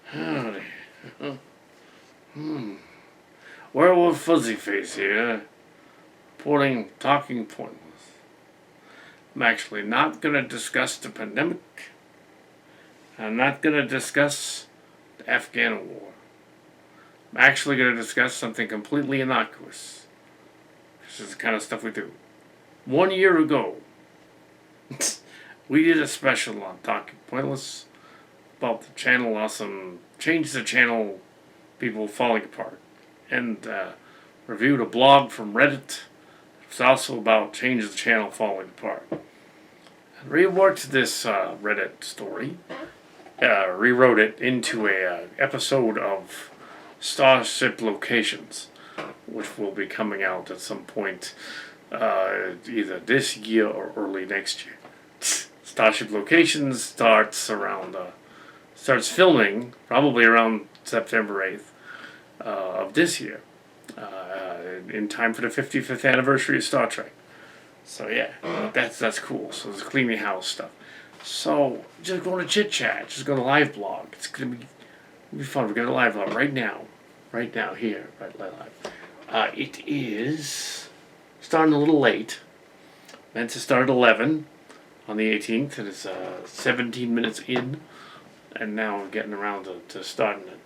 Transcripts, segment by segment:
Howdy. Werewolf Fuzzy Face here, talking pointless. I'm actually not going to discuss the pandemic. I'm not going to discuss the Afghan war. I'm actually going to discuss something completely innocuous. This is the kind of stuff we do. 1 year ago, we did a special on Talking Pointless about the channel awesome, change the channel people falling apart. And reviewed a blog from Reddit. It's also about change the channel falling apart. I reworked this Reddit story, rewrote it into a episode of Starship Locations, which will be coming out at some point either this year or early next year. Starship Locations starts filming probably around September 8th of this year, in time for the 55th anniversary of Star Trek. So yeah, that's cool. So there's cleaning house stuff. So just going to chit chat, just going to live blog. It's gonna be fun. We're going to live blog right now here, right live. It is starting a little late. Meant to start at 11 on the 18th, and it's 17 minutes in, and now I'm getting around to starting it.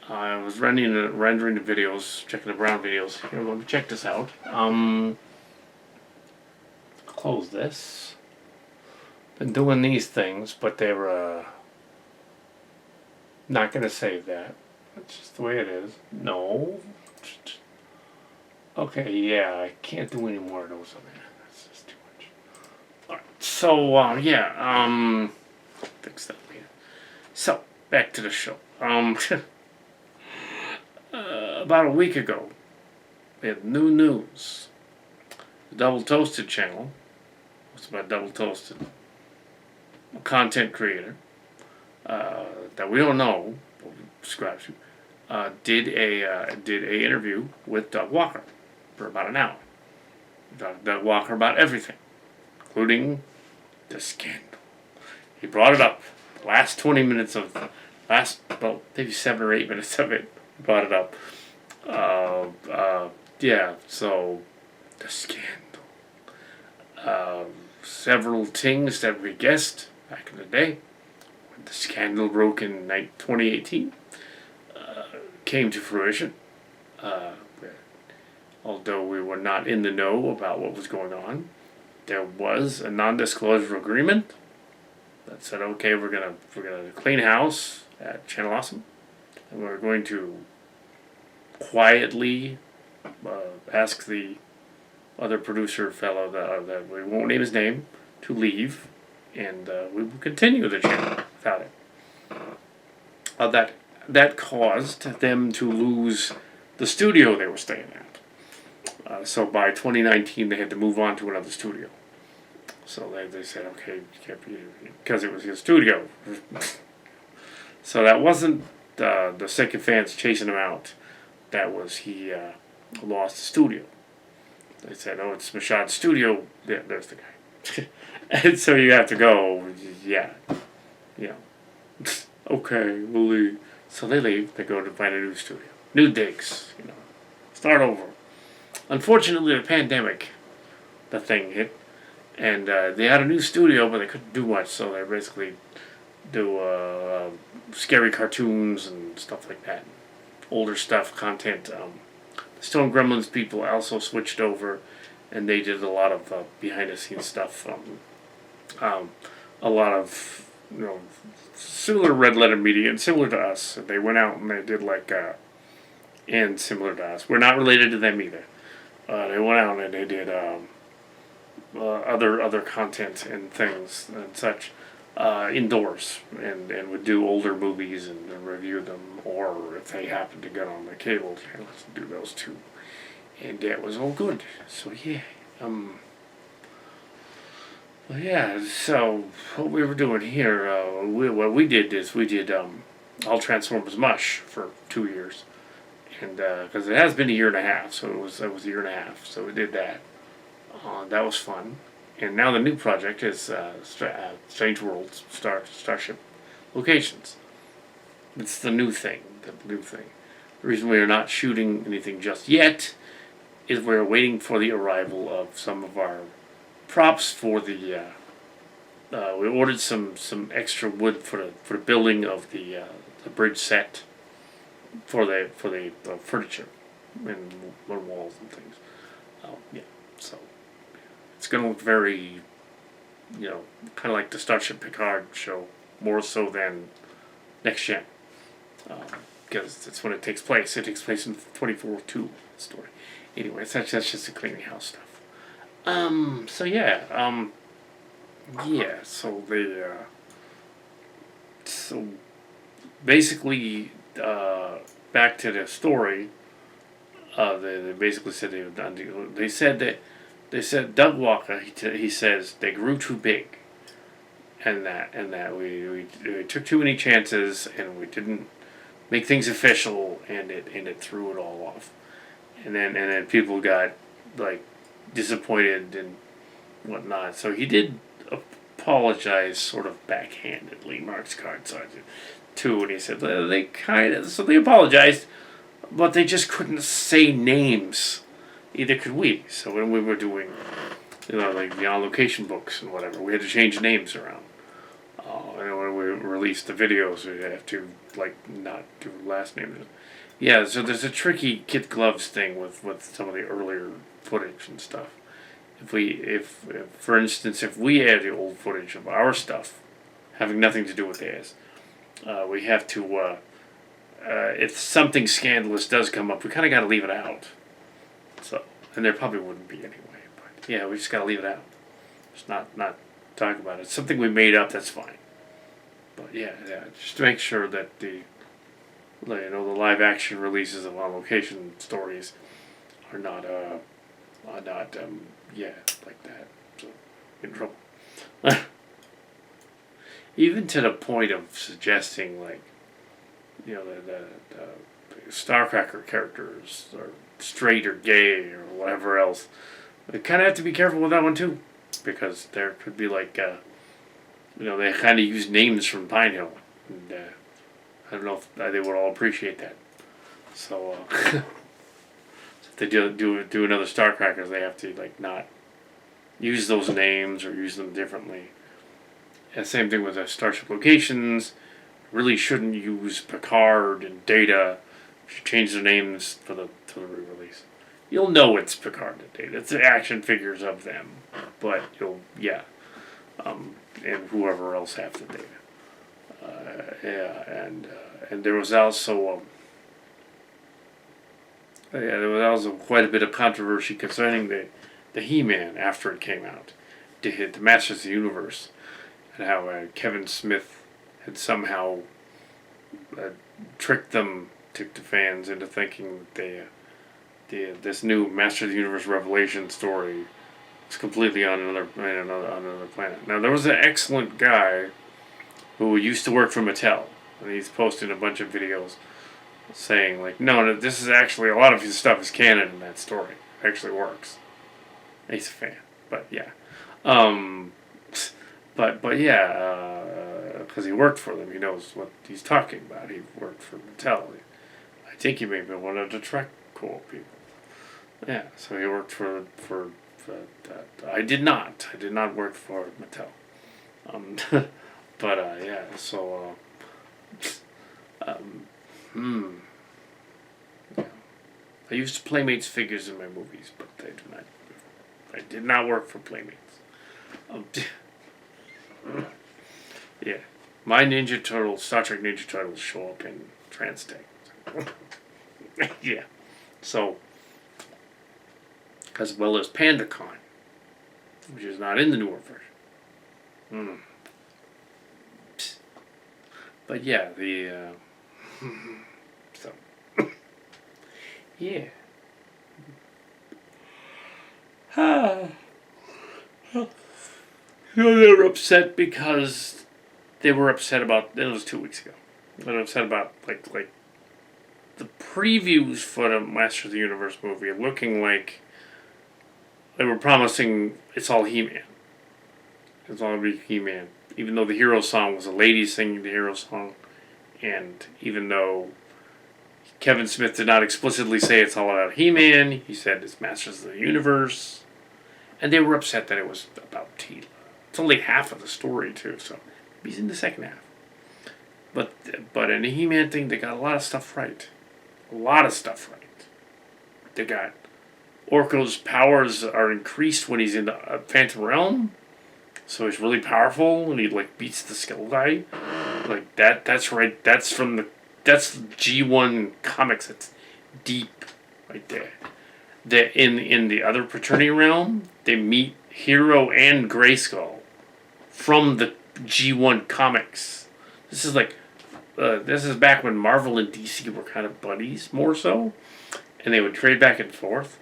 I was rendering the videos, checking the Brown videos. Here, we're going to check this out. Close this. Been doing these things, but they were not going to save that. That's just the way it is. No. Okay, yeah, I can't do any more of those on there. That's just too much. Alright, so, fix that later. So, back to the show. About a week ago, we had new news. The Double Toasted channel, what's about Double Toasted, a content creator that we don't know, but we subscribe to, did a interview with Doug Walker for about an hour. Doug Walker about everything, including the scandal. He brought it up. The last 20 minutes of maybe 7 or 8 minutes of it, he brought it up. So the scandal. Several things that we guessed back in the day when the scandal broke in 2018 came to fruition. Although we were not in the know about what was going on, there was a non-disclosure agreement that said, okay, we're gonna clean house at Channel Awesome, and we're going to quietly ask the other producer fellow that we won't name his name to leave, and we will continue the channel without it. That caused them to lose the studio they were staying at. So by 2019, they had to move on to another studio. So they said, okay, you can't be, because it was his studio. So that wasn't the sycophants chasing him out. That was he lost the studio. They said, oh, it's Mashad's studio. Yeah, there's the guy. And so you have to go, okay, we'll leave. So they leave. They go to find a new studio. New digs, start over. Unfortunately, the pandemic, the thing hit, and they had a new studio, but they couldn't do much, so they basically do scary cartoons and stuff like that. Older stuff, content. The Stone Gremlins people also switched over, and they did a lot of behind-the-scenes stuff. A lot of, similar Red Letter Media and similar to us. They went out and they did and similar to us. We're not related to them either. They went out and they did other content and things and such indoors, and would do older movies and review them, or if they happened to get on the cable channels, do those too. And that was all good. So so what we were doing here, what we did is we did All Transformers Mush for 2 years. And because it has been a year and a half, so it was a year and a half, so we did that. That was fun. And now the new project is Strange Worlds Starship Locations. It's the new thing. The new thing. The reason we are not shooting anything just yet is we're waiting for the arrival of some of our props for the. We ordered some extra wood for the building of the bridge set for the furniture and walls and things. Yeah, so it's going to look very, kind of like the Starship Picard show, more so than Next Gen, because that's when it takes place. It takes place in 24/2 story. Anyway, that's just the cleaning house stuff. So yeah, yeah. So basically, back to the story. They basically said they were done. They said Doug Walker. He says they grew too big, and that we took too many chances and we didn't make things official, and it threw it all off. And then people got like disappointed and whatnot. So he did apologize sort of backhandedly, Mark's Card Sergeant, too, and he said they apologized, but they just couldn't say names. Either could we. So when we were doing, like the on location books and whatever, we had to change names around. And when we released the videos, we have to not do last names. Yeah, so there's a tricky kid gloves thing with some of the earlier footage and stuff. If for instance, if we had the old footage of our stuff, having nothing to do with theirs, we have to. If something scandalous does come up, we kind of got to leave it out. So, and there probably wouldn't be anyway. But yeah, we just got to leave it out. Just not talk about it. It's something we made up. That's fine. But yeah, just to make sure that the live action releases of on location stories are not like that. So in trouble. Even to the point of suggesting the Starcracker characters are straight or gay or whatever else. We kind of have to be careful with that one too, because there could be they kind of use names from Pine Hill, and I don't know if they would all appreciate that. So if they do another Starcrackers, they have to not use those names or use them differently. And same thing with the Starship Locations. Really shouldn't use Picard and Data. You should change their names for the re-release. You'll know it's Picard and Data. It's the action figures of them, but and whoever else have the Data. And there was also quite a bit of controversy concerning the He-Man after it came out, to hit the Masters of the Universe, and how Kevin Smith had somehow tricked the fans into thinking that this new Master of the Universe Revelation story was completely on another planet. Now there was an excellent guy who used to work for Mattel, and he's posted a bunch of videos saying no, this is actually, a lot of his stuff is canon in that story. It actually works. He's a fan, but yeah, but yeah. Because he worked for them, he knows what he's talking about. He worked for Mattel. I think he may be one of the Trek Corps people. Yeah, so he worked for that. I did not. I did not work for Mattel. But yeah. So yeah. I used Playmates figures in my movies, but I did not work for Playmates. Yeah. My Ninja Turtles, Star Trek Ninja Turtles, show up in Transtech. Yeah. So, as well as PandaCon, which is not in the newer version. But yeah, so, yeah. They're upset because they were upset about, it was 2 weeks ago. They were upset about the previews for the Masters of the Universe movie looking like they were promising it's all He-Man. It's all be He-Man. Even though the hero song was a lady singing the hero song, and even though Kevin Smith did not explicitly say it's all about He-Man, he said it's Masters of the Universe, and they were upset that it was about Teela. It's only half of the story too, so he's in the second half. But in the He-Man thing, they got a lot of stuff right. A lot of stuff right. They got Orko's powers are increased when he's in the Phantom Realm, so he's really powerful and he like beats the Skull guy. Like that. That's right. That's G1 comics. It's deep, right there. In the other Fraternity realm, they meet Hero and Grayskull from the G1 comics. This is back when Marvel and DC were kind of buddies, more so, and they would trade back and forth.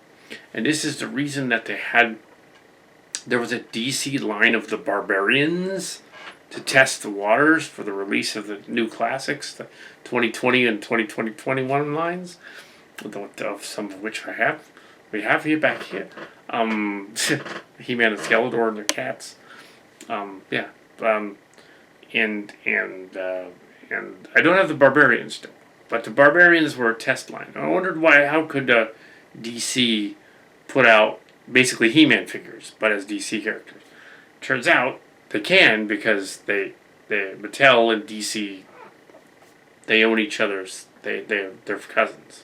And this is the reason that there was a DC line of the Barbarians to test the waters for the release of the new classics, the 2020 and 2021 lines, of some of which I have. We have here back here. He-Man and Skeletor and their cats. Yeah. And I don't have the Barbarians still, but the Barbarians were a test line. I wondered how could DC put out basically He-Man figures, but as DC characters. Turns out they can because Mattel and DC, they own each other's. They're cousins.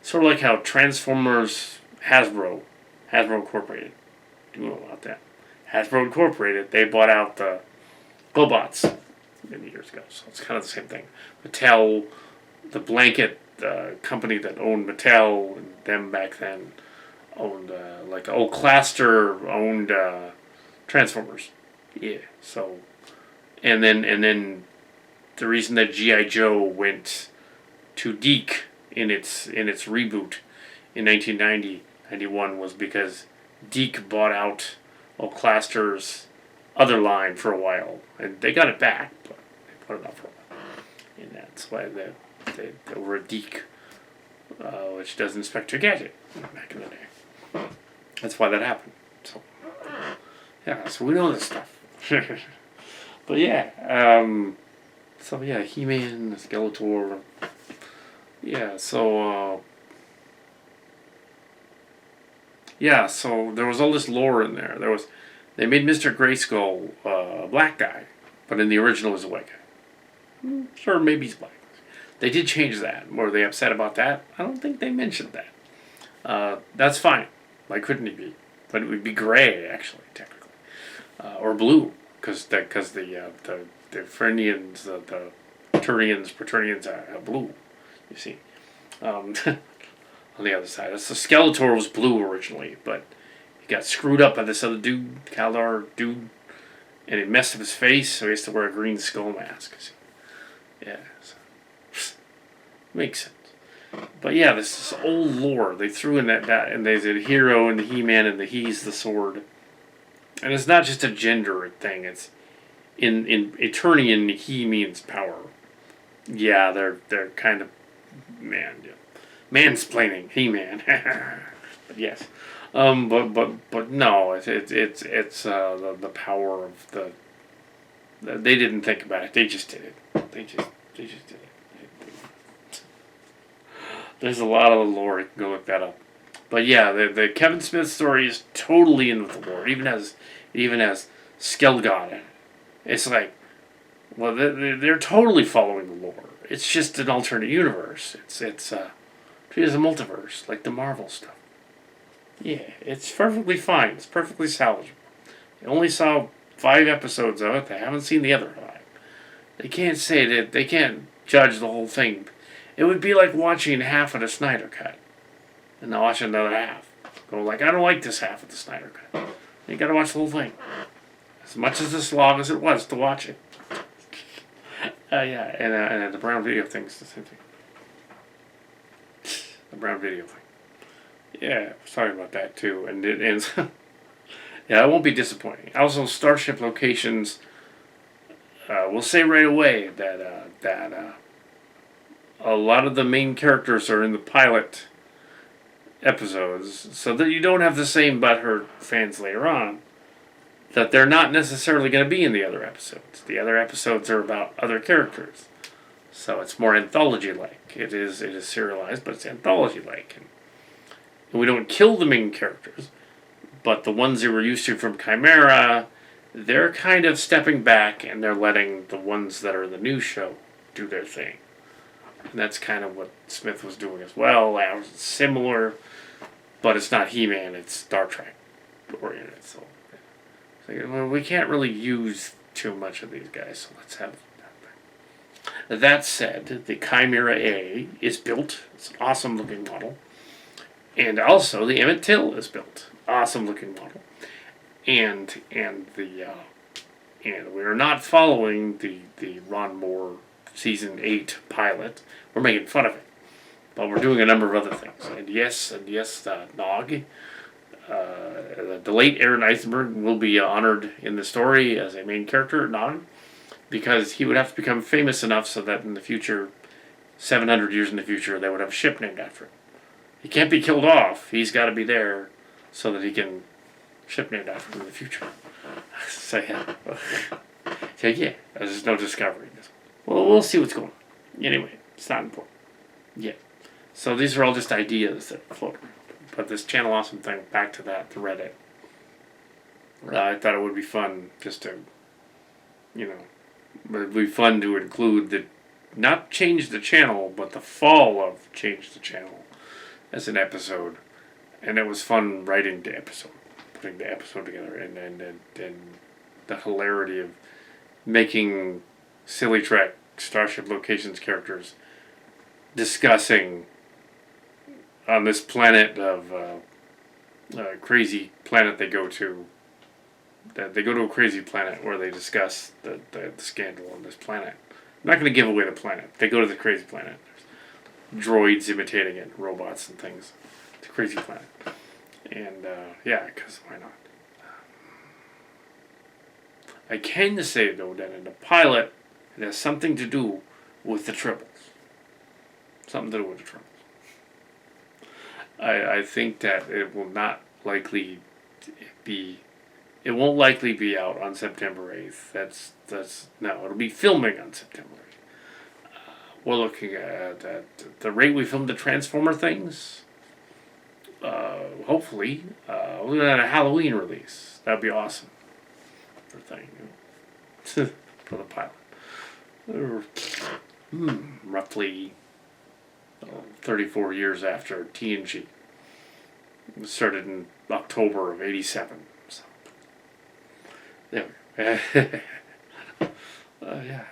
Sort of like how Transformers, Hasbro Incorporated. Do you know about that? Hasbro Incorporated, they bought out the GoBots many years ago, so it's kind of the same thing. Mattel, the blanket company that owned Mattel and them back then, owned Claster owned Transformers. Yeah, so and then the reason that G.I. Joe went to DiC in its reboot in 1990-91 was because DiC bought out Claster's other line for a while, and they got it back, but they put it up for a while, and that's why they were a DiC, which does Inspector Gadget back in the day. That's why that happened. So yeah, so we know this stuff. But yeah, so yeah, He-Man, Skeletor. Yeah, so so there was all this lore in there. They made Mr. Grayskull a black guy, but in the original he was a white guy. Sure, maybe he's black. They did change that. Were they upset about that? I don't think they mentioned that. That's fine. Why couldn't he be? But it would be gray, actually, technically, or blue, because the Fernians, the Praetorians are blue. You see, on the other side, the Skeletor was blue originally, but he got screwed up by this other dude, Kaldar dude, and it messed up his face, so he has to wear a green skull mask. Yeah, so, makes sense. But yeah, this is old lore. They threw in that and they said hero and the He-Man and the he's the sword. And it's not just a gender thing. It's in Eternian, he means power. Yeah, they're kind of mansplaining He-Man. But yes, but no, it's the power of the. They didn't think about it. They just did it. They just did it. There's a lot of the lore. You can go look that up. But yeah, the Kevin Smith story is totally in with the lore. Even as Skelgod. It's like, well, they're totally following the lore. It's just an alternate universe. It's treated as a multiverse, like the Marvel stuff. Yeah, it's perfectly fine. It's perfectly salvageable. They only saw 5 episodes of it. They haven't seen the other 5. They can't say that. They can't judge the whole thing. It would be like watching half of the Snyder Cut and then watching another half. Go like, I don't like this half of the Snyder Cut. You gotta watch the whole thing. As much as this long as it was to watch it. Yeah, and the Brown Video thing's the same thing. The Brown Video thing. Yeah, sorry about that too. And it ends. Yeah, it won't be disappointing. Also, Starship Locations. We'll say right away that a lot of the main characters are in the pilot episodes, so that you don't have the same butthurt fans later on that they're not necessarily going to be in the other episodes. The other episodes are about other characters. So it's more anthology-like. It is serialized, but it's anthology-like. And we don't kill the main characters, but the ones that we're used to from Chimera, they're kind of stepping back and they're letting the ones that are in the new show do their thing. And that's kind of what Smith was doing as well. It's similar, but it's not He-Man, it's Star Trek oriented. So well, we can't really use too much of these guys, so let's have that. That said, the Chimera A is built. It's an awesome looking model. And also the Emmett Till is built. Awesome looking model. And we are not following the Ron Moore season 8 pilot. We're making fun of it. But we're doing a number of other things. And yes, Nog, the late Aaron Eisenberg will be honored in the story as a main character, Nog, because he would have to become famous enough so that in the future, 700 years in the future, they would have a ship named after him. He can't be killed off. He's got to be there so that he can ship named after him in the future. So yeah, there's no discovery. Well, we'll see what's going on. Anyway, it's not important. Yeah. So these are all just ideas that float around. But this Channel Awesome thing, back to that, to Reddit. I thought it would be fun just to, it would be fun to include not change the channel, but the fall of change the channel as an episode. And it was fun writing the episode, putting the episode together, and the hilarity of making Silly Trek Starship Locations characters discussing on this planet of crazy planet they go to. They go to a crazy planet where they discuss the scandal on this planet. I'm not going to give away the planet. They go to the crazy planet. There's droids imitating it, robots and things. It's a crazy planet. And because why not? I can say though that in the pilot it has something to do with the Tribbles. Something to do with the Tribbles. I think that it will not likely be. It won't likely be out on September 8th. No. It'll be filming on September 8th. We're looking at the rate we filmed the Transformer things. Hopefully, we're at a Halloween release. That'd be awesome. For thing, for the pilot. Roughly 34 years after TNG. It started in October of '87. So. There we go.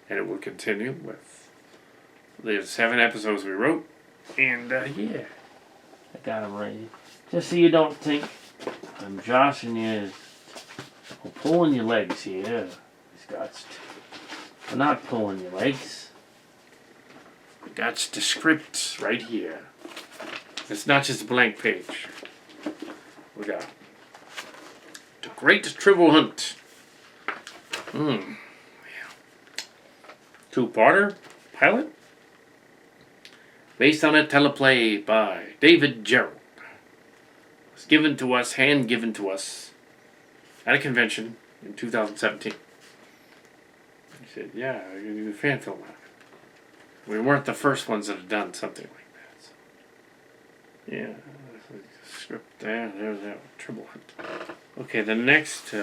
And it will continue with the 7 episodes we wrote. And, I got them right. Just so you don't think I'm joshing you, or pulling your legs here. I'm not pulling your legs. We got the script right here. It's not just a blank page. We got The Great Tribble Hunt. 2-parter pilot. Based on a teleplay by David Gerrold. It was given to us, hand given to us at a convention in 2017. He said, yeah, we're going to do a fan film out of it. We weren't the first ones that had done something like that. So, yeah, the script there, there's that Tribble Hunt. Okay, the next,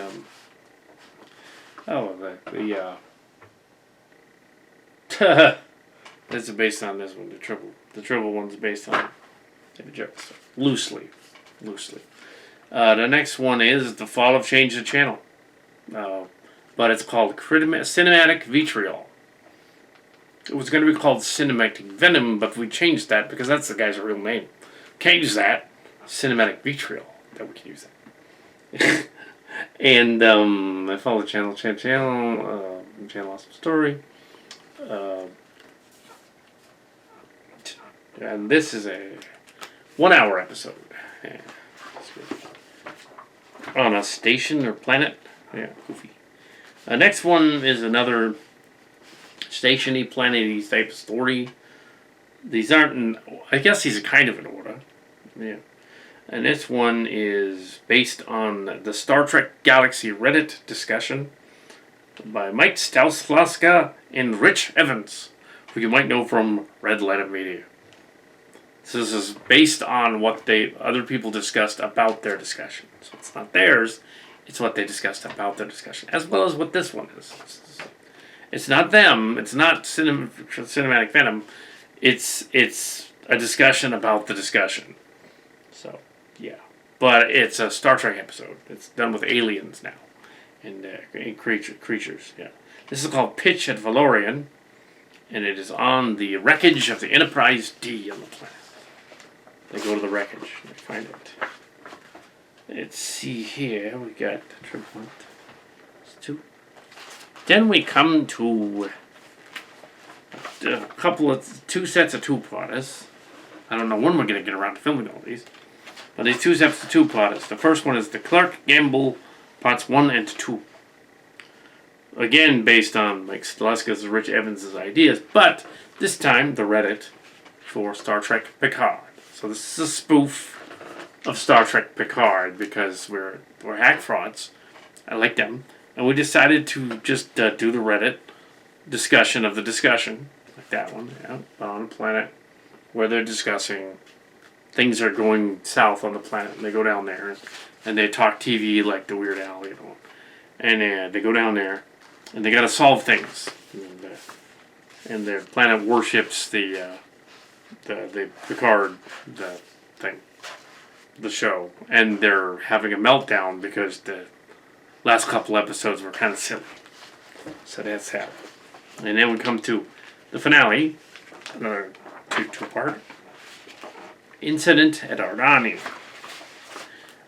this is based on this one, the Tribble one's based on David Gerrold. Loosely. The next one is The Fall of Change the Channel. But it's called Cinematic Vitriol. It was going to be called Cinematic Venom, but we changed that because that's the guy's real name. Can't use that. Cinematic Vitriol. That we can use that. And I follow the channel Awesome Story. And this is a 1-hour episode. Yeah. On a station or planet. Yeah, goofy. Next one is another station-y, planet-y type story. These aren't I guess these are kind of in order. Yeah. And this one is based on the Star Trek Galaxy Reddit discussion by Mike Stauslaska and Rich Evans, who you might know from Red Letter Media. So this is based on what other people discussed about their discussion. So it's not theirs, it's what they discussed about their discussion, as well as what this one is. It's not them, it's not Cinematic Venom, it's a discussion about the discussion. So, yeah. But it's a Star Trek episode. It's done with aliens now. And creatures, yeah. This is called Pitch at Valorian, and it is on the wreckage of the Enterprise D on the planet. They go to the wreckage and they find it. Let's see here. We got the triple. Two. Then we come to two sets of two-parters. I don't know when we're going to get around to filming all these. But these two sets of two-parters. The first one is the Clark Gable Parts 1 and 2. Again, based on Mike Stauslaska's and Rich Evans' ideas. But this time, the Reddit for Star Trek Picard. So this is a spoof of Star Trek Picard because we're hack frauds. I like them. And we decided to just do the Reddit discussion of the discussion. Like that one, yeah. On a planet where they're discussing things are going south on the planet. And they go down there and they talk TV like the Weird Al, you know. And they go down there and they got to solve things. And their planet worships the Picard, the show, and they're having a meltdown because the last couple episodes were kind of silly. So that's how. And then we come to the finale, another two-part incident at Ardani.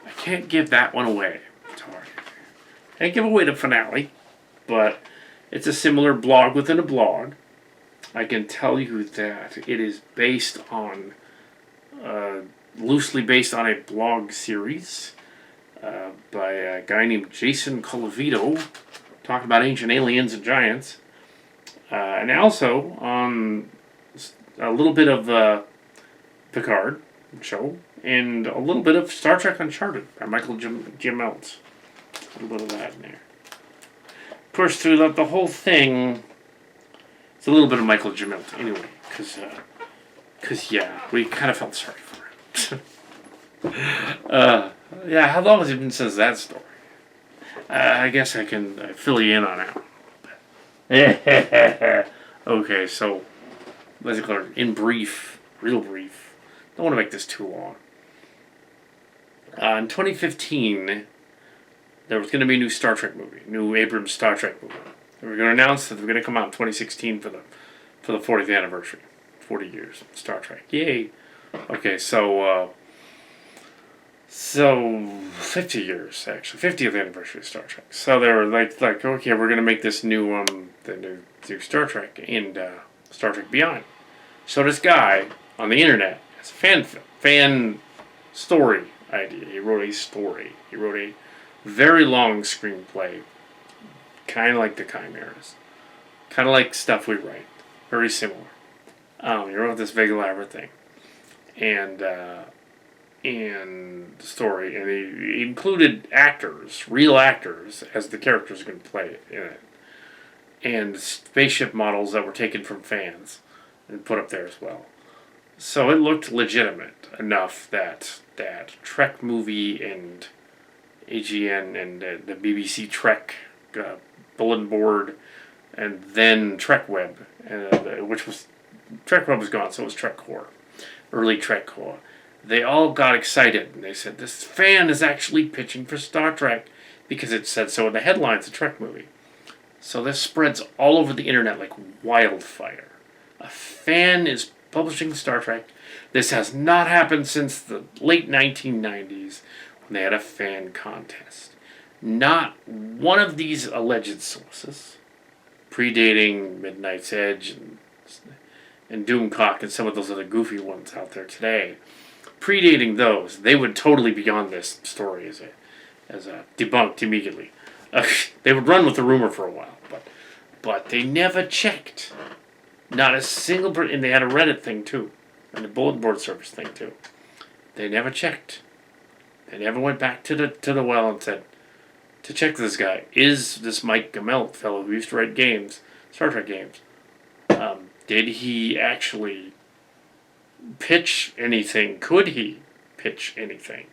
I can't give that one away. It's hard. I can't give away the finale, but it's a similar blog within a blog. I can tell you that it is based on, loosely based on a blog series by a guy named Jason Colavito, talking about ancient aliens and giants. And also on a little bit of Picard show, and a little bit of Star Trek Uncharted by Michael Gimmelt. A little bit of that in there. Of course, through the whole thing, it's a little bit of Michael Gimmelt anyway, because yeah, we kind of felt sorry for him. Yeah, how long has it been since that story? I guess I can fill you in on that. Okay, so basically, in brief, real brief, don't want to make this too long. In 2015, there was going to be a new Star Trek movie, new Abrams Star Trek movie. They were going to announce that they were going to come out in 2016 for the 40th anniversary, 40 years of Star Trek. Yay! Okay, so 50 years actually, 50th anniversary of Star Trek. So they were like, okay, we're going to make this new the new Star Trek and Star Trek Beyond. So this guy on the internet has a fan story idea. He wrote a story. He wrote a very long screenplay. Kind of like the Chimeras. Kind of like stuff we write. Very similar. He wrote this big elaborate thing. And the story. And he included actors, real actors, as the characters are going to play in it. And spaceship models that were taken from fans and put up there as well. So it looked legitimate enough that Trek movie and AGN and the BBC Trek bulletin board, and then Trek Web, which was Trek Web was gone, so it was Trek Core, early Trek Core. They all got excited and they said this fan is actually pitching for Star Trek because it said so in the headlines of Trek movie. So this spreads all over the internet like wildfire. A fan is publishing Star Trek. This has not happened since the late 1990s when they had a fan contest. Not one of these alleged sources, predating Midnight's Edge and Doomcock and some of those other goofy ones out there today, predating those, they would totally be on this story as a debunked immediately. They would run with the rumor for a while, but they never checked. Not a single person, and they had a Reddit thing too, and a bulletin board service thing too. They never checked They never went back to the well and said, to check this guy, is this Mike Gamelt fellow who used to write games, Star Trek games, did he actually pitch anything? Could he pitch anything?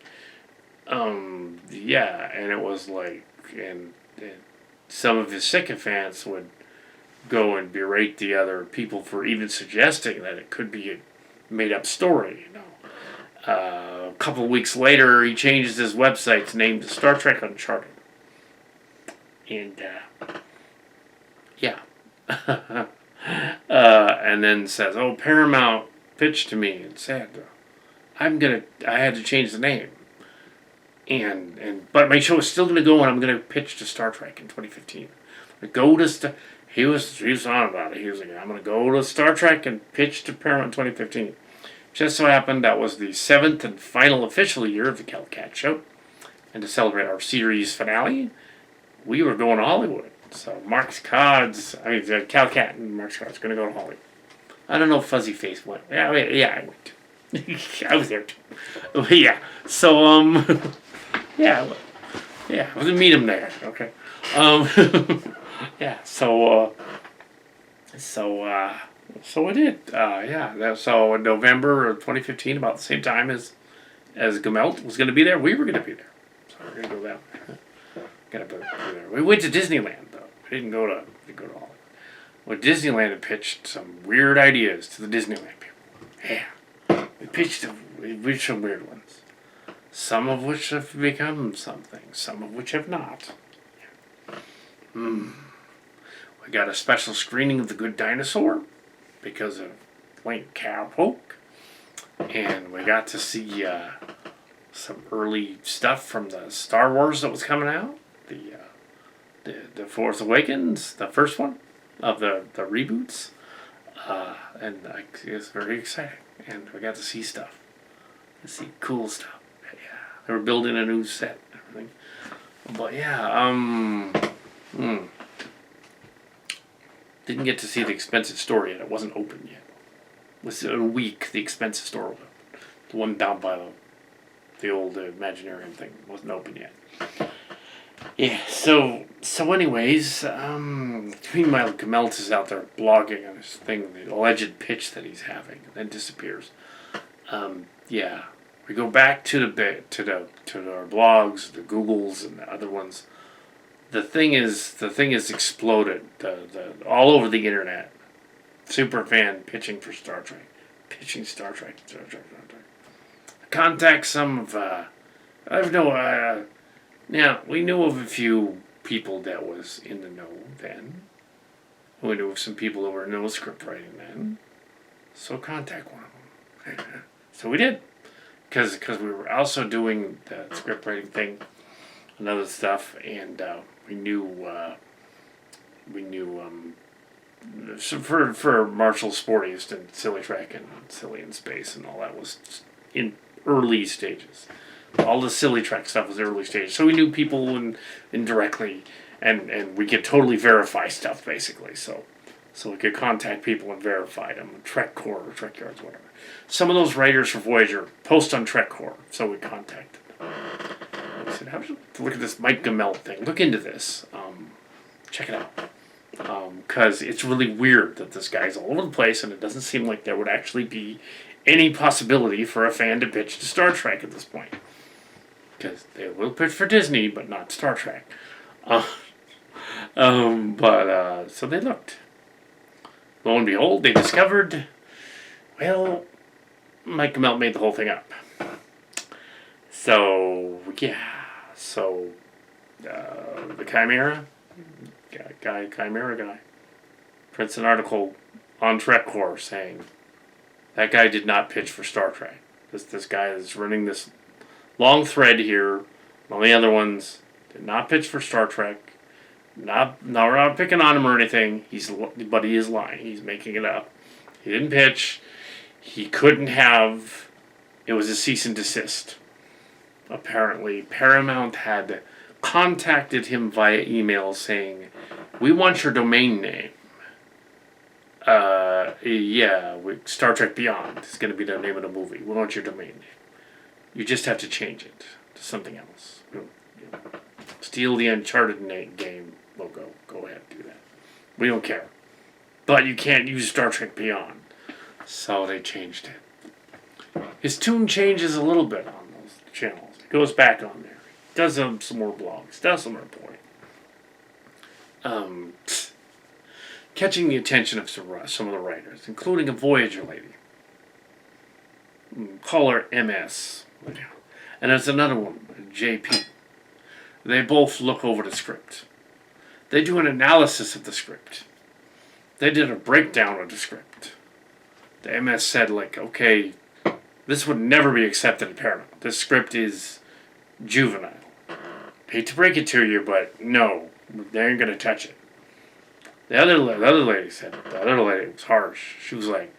Yeah, and it was like, and some of his sycophants would go and berate the other people for even suggesting that it could be a made-up story, you know. A couple of weeks later, he changes his website's name to Star Trek Uncharted. And, yeah. And then says, oh, Paramount pitched to me and said, I had to change the name. But my show is still gonna go, and I'm gonna pitch to Star Trek in 2015. He was on about it. He was like, I'm gonna go to Star Trek and pitch to Paramount in 2015. Just so happened that was the 7th and final official year of the Cal Cat Show, and to celebrate our series finale, we were going to Hollywood. So Cal Cat and Mark Scott's gonna go to Hollywood. I don't know if Fuzzy Face went. Yeah, I went. I was there too. But yeah. So yeah, I was gonna meet him there. Okay. Yeah. So I did. Yeah. So in November of 2015, about the same time as Gamelt was gonna be there, we were gonna be there. So we're gonna go that way. Gotta be there. We went to Disneyland though. We didn't go to Hollywood. Well, Disneyland had pitched some weird ideas to the Disneyland people. Yeah. We pitched some weird ones. Some of which have become something. Some of which have not. We got a special screening of The Good Dinosaur because of Link Cowpoke. And we got to see some early stuff from the Star Wars that was coming out. The Force Awakens, the first one of the reboots. And it's very exciting. And we got to see stuff. To see cool stuff. Yeah. They were building a new set and everything. But yeah, didn't get to see the Expensive Store yet. It wasn't open yet. It was a week the Expensive Store was open. The one down by the old Imaginarium thing wasn't open yet. Yeah, so anyways, meanwhile Gamelt is out there blogging on his thing, the alleged pitch that he's having, and then disappears. Yeah, we go back to our blogs, the Googles, and the other ones. The thing is exploded. All over the internet. Superfan pitching for Star Trek, Star Trek. Contact some of now, we knew of a few people that was in the know then. We knew of some people who were in the script writing then. So contact one of them. So we did. Because we were also doing the script writing thing and other stuff. And we knew so for Marshall Sportiest and Silly Trek and Silly in Space and all that was in early stages. All the Silly Trek stuff was early stages. So we knew people indirectly, and we could totally verify stuff, basically. So we could contact people and verify them. TrekCore or Trek Yards, whatever. Some of those writers for Voyager post on TrekCore, so we contacted them. We said, how should you look at this Mike Gamelt thing? Look into this. Check it out. Because it's really weird that this guy's all over the place, and it doesn't seem like there would actually be any possibility for a fan to pitch to Star Trek at this point. Because they will pitch for Disney, but not Star Trek. So they looked. Lo and behold, they discovered, well, Mike Gamelt made the whole thing up. So, yeah. So, the Chimera guy, prints an article on TrekCore saying that guy did not pitch for Star Trek. This guy is running this long thread here. All the other ones did not pitch for Star Trek. We're not picking on him or anything. But he is lying. He's making it up. He didn't pitch. He couldn't have. It was a cease and desist. Apparently, Paramount had contacted him via email saying, "We want your domain name." Star Trek Beyond is going to be the name of the movie. We want your domain name. You just have to change it to something else. Steal the Uncharted game logo. Go ahead, do that. We don't care. But you can't use Star Trek Beyond. So they changed it. His tune changes a little bit on those channels. It goes back on there. Does some more blogs. Does some reporting. Catching the attention of some of the writers, including a Voyager lady. Call her MS. And there's another one, JP. They both look over the script. They do an analysis of the script. They did a breakdown of the script. The MS said, okay, this would never be accepted in Paramount. This script is juvenile. Hate to break it to you, but no, they ain't going to touch it. The other lady said, the other lady was harsh. She was like,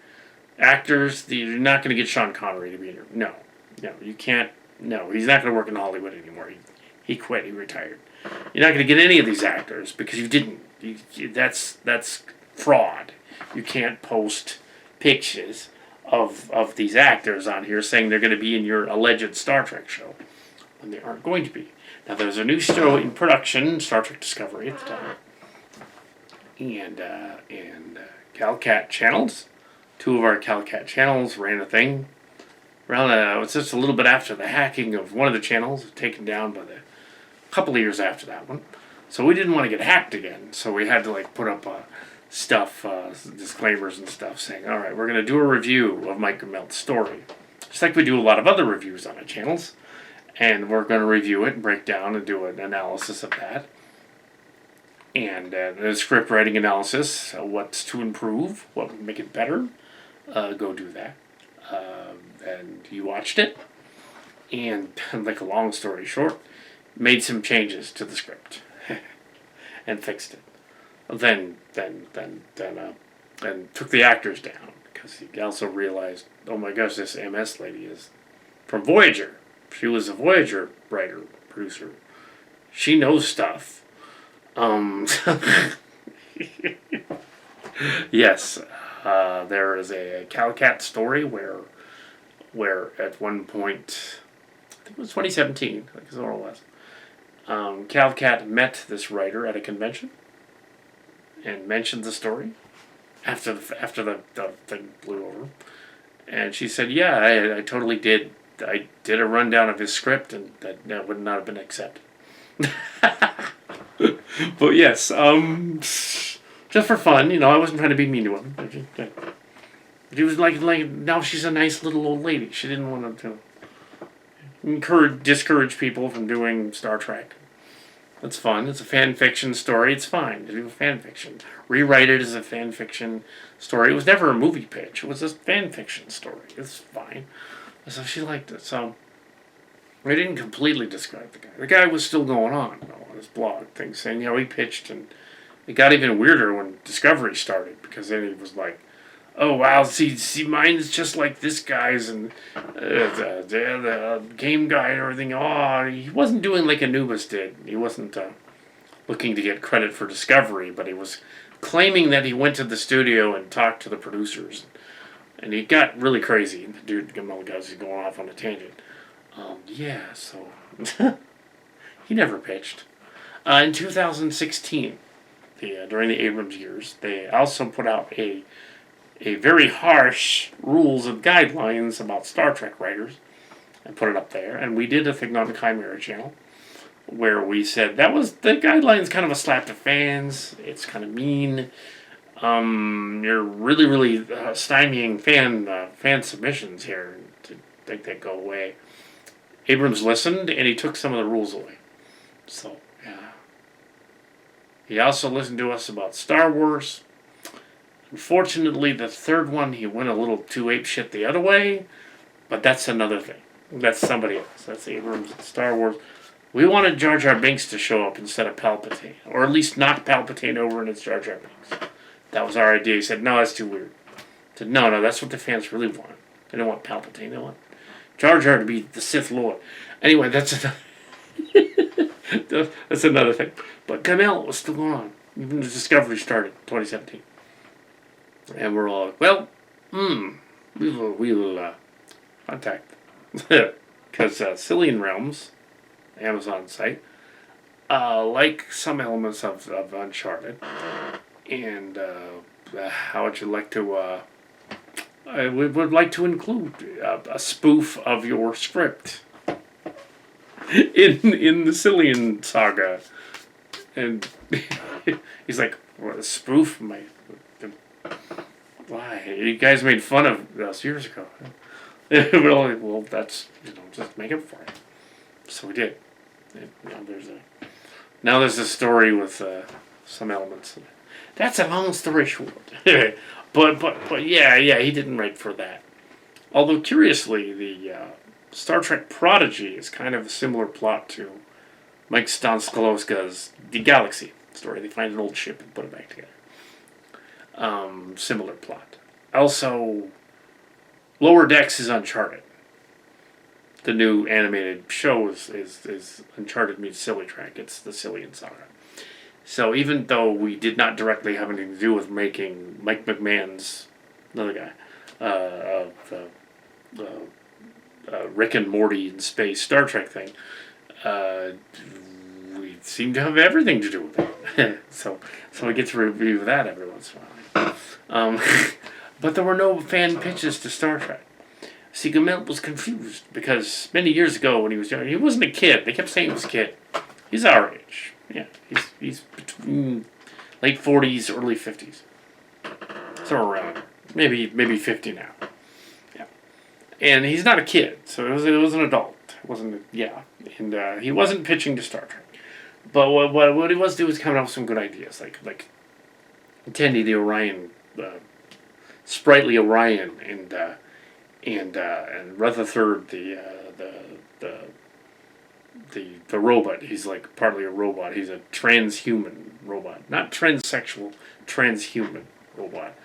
actors, you're not going to get Sean Connery to be in here. No, you can't. No, he's not going to work in Hollywood anymore. He quit. He retired. You're not going to get any of these actors because you didn't. That's fraud. You can't post pictures of these actors on here saying they're going to be in your alleged Star Trek show when they aren't going to be. Now, there's a new show in production, Star Trek Discovery at the time, and CalCat channels. Two of our CalCat channels ran a thing. Around it was just a little bit after the hacking of one of the channels, taken down by a couple of years after that one. So we didn't want to get hacked again. So we had to put up stuff, disclaimers and stuff, saying, all right, we're going to do a review of Mike Melt's story, just like we do a lot of other reviews on our channels. And we're going to review it and break down and do an analysis of that. And the script writing analysis, what's to improve, what would make it better. Go do that. And you watched it. And, a long story short, made some changes to the script. And fixed it. Then took the actors down. Because he also realized, oh my gosh, this MS lady is from Voyager. She was a Voyager writer, producer. She knows stuff. Yes, there is a CalCat story where at one point, I think it was 2017, I think is what it was, CalCat met this writer at a convention and mentioned the story after the thing blew over. And she said, yeah, I totally did. I did a rundown of his script, and that would not have been accepted. But yes, just for fun, I wasn't trying to be mean to him. She was like now she's a nice little old lady. She didn't want to discourage people from doing Star Trek. That's fun. It's a fan fiction story. It's fine to do fan fiction. Rewrite it as a fan fiction story. It was never a movie pitch. It was a fan fiction story. It's fine. So she liked it. So I didn't completely describe the guy. The guy was still going on his blog thing, saying, he pitched, and it got even weirder when Discovery started, because then he was like, oh wow, see mine's just like this guy's, and the game guy and everything. Oh, he wasn't doing like Anubis did. He wasn't looking to get credit for Discovery, but he was claiming that he went to the studio and talked to the producers. And he got really crazy. The dude, he's going off on a tangent. So he never pitched. In 2016, during the Abrams years, they also put out a very harsh rules and guidelines about Star Trek writers and put it up there. And we did a thing on the Chimera channel where we said the guidelines kind of a slap to fans. It's kind of mean. You're really, really stymieing fan submissions here to think they go away. Abrams listened, and he took some of the rules away. So, yeah. He also listened to us about Star Wars. Unfortunately, the third one, he went a little too apeshit the other way, but that's another thing. That's somebody else. That's Abrams and Star Wars. We wanted Jar Jar Binks to show up instead of Palpatine, or at least knock Palpatine over and it's Jar Jar Binks. That was our idea. He said, no, that's too weird. I said, no, that's what the fans really want. They don't want Palpatine. They want Jar Jar to be the Sith Lord. Anyway, that's another thing. But Kamel was still going on. Even the Discovery started in 2017. And we're all like, well, we will contact. Because Cillian Realms, Amazon site. Like some elements of Uncharted. And how would you like to... we would like to include a spoof of your script in the Cillian saga. And he's like, what, a spoof? Why? You guys made fun of us years ago. Well, that's, just make it for it. So we did. And, now there's a story with some elements. That's a long story short. but yeah, he didn't write for that. Although curiously, the Star Trek Prodigy is kind of a similar plot to Mike Stonskoloska's The Galaxy story. They find an old ship and put it back together. Similar plot. Also, Lower Decks is Uncharted. The new animated show is Uncharted meets Silly Track. It's the Cillian saga. So even though we did not directly have anything to do with making Mike McMahon's, another guy, Rick and Morty in space Star Trek thing, we seem to have everything to do with it. so we get to review that every once in a while. But there were no fan pitches to Star Trek. See, Gamel was confused because many years ago when he was young, he wasn't a kid. They kept saying he was a kid. He's our age. Yeah, he's between late 40s, early 50s. Somewhere around. Maybe 50 now. Yeah. And he's not a kid, so it was an adult. It wasn't, and he wasn't pitching to Star Trek. But what he was doing was coming up with some good ideas, like Tendi the Orion, sprightly Orion, and Rutherford the robot. He's like partly a robot. He's a transhuman robot, not transsexual, transhuman robot.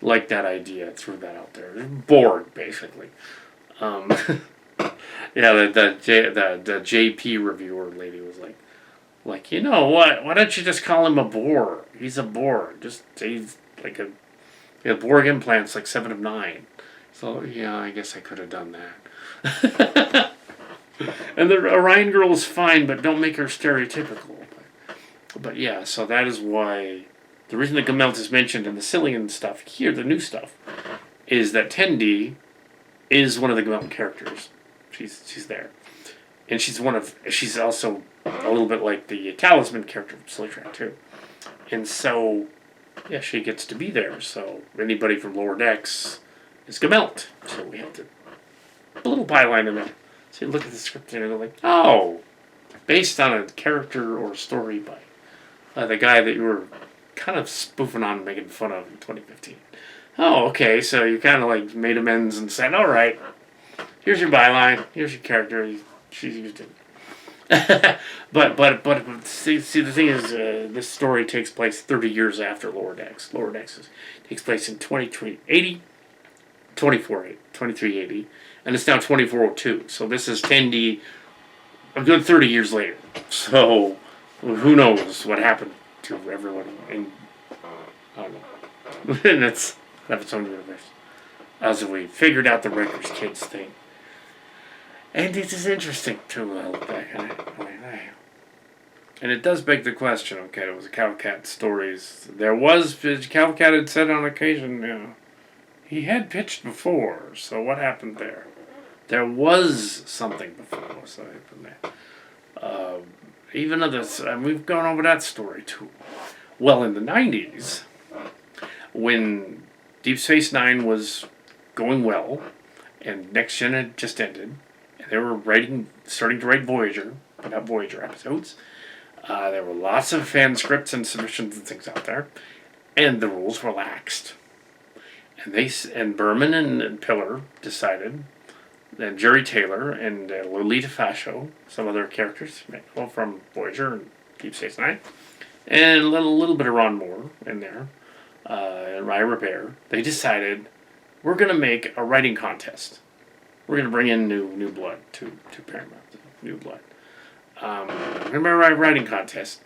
Like that idea, threw that out there. Borg, basically. Yeah, the JP reviewer lady was like, you know what? Why don't you just call him a Borg? He's a Borg. He's like a Borg implants like 7 of 9. So yeah, I guess I could have done that. And the Orion girl is fine, but don't make her stereotypical. But yeah, so that is why the reason that Gamelt is mentioned in the Cillian stuff here, the new stuff, is that Tendi is one of the Gamelt characters. She's there, and she's also a little bit like the Talisman character from Silly Track too, and so yeah, she gets to be there. So anybody from Lower Decks is Gamelt. So we have to put a little byline in there. So you look at the script and they're like, oh, based on a character or story by the guy that you were kind of spoofing on and making fun of in 2015. Oh, okay, so you kind of like made amends and said, all right, here's your byline, here's your character, she's used it. but see, the thing is, this story takes place 30 years after Lower Decks. Lower Decks takes place in 2380, and it's now 2402. So this is Tendi a good 30 years later. So who knows what happened to everyone in, I don't know. And that's its own universe. As we figured out the Wreckers Kids thing. And it is interesting to look back at it. And it does beg the question, okay, it was a Cowcat stories. Cowcat had said on occasion, he had pitched before, so what happened there? There was something before, so from there. Even others, we've gone over that story too. Well, in the 90s, when Deep Space Nine was going well, and Next Gen had just ended, and they were starting to write Voyager, put out Voyager episodes. There were lots of fan scripts and submissions and things out there, and the rules relaxed. And Berman and Piller decided, and Jerry Taylor and Lolita Fascio, some other characters from Voyager and Deep Space Nine, and a little bit of Ron Moore in there, and Ira Bear. They decided, we're going to make a writing contest. We're going to bring in new blood to Paramount, new blood. We're going to make a writing contest,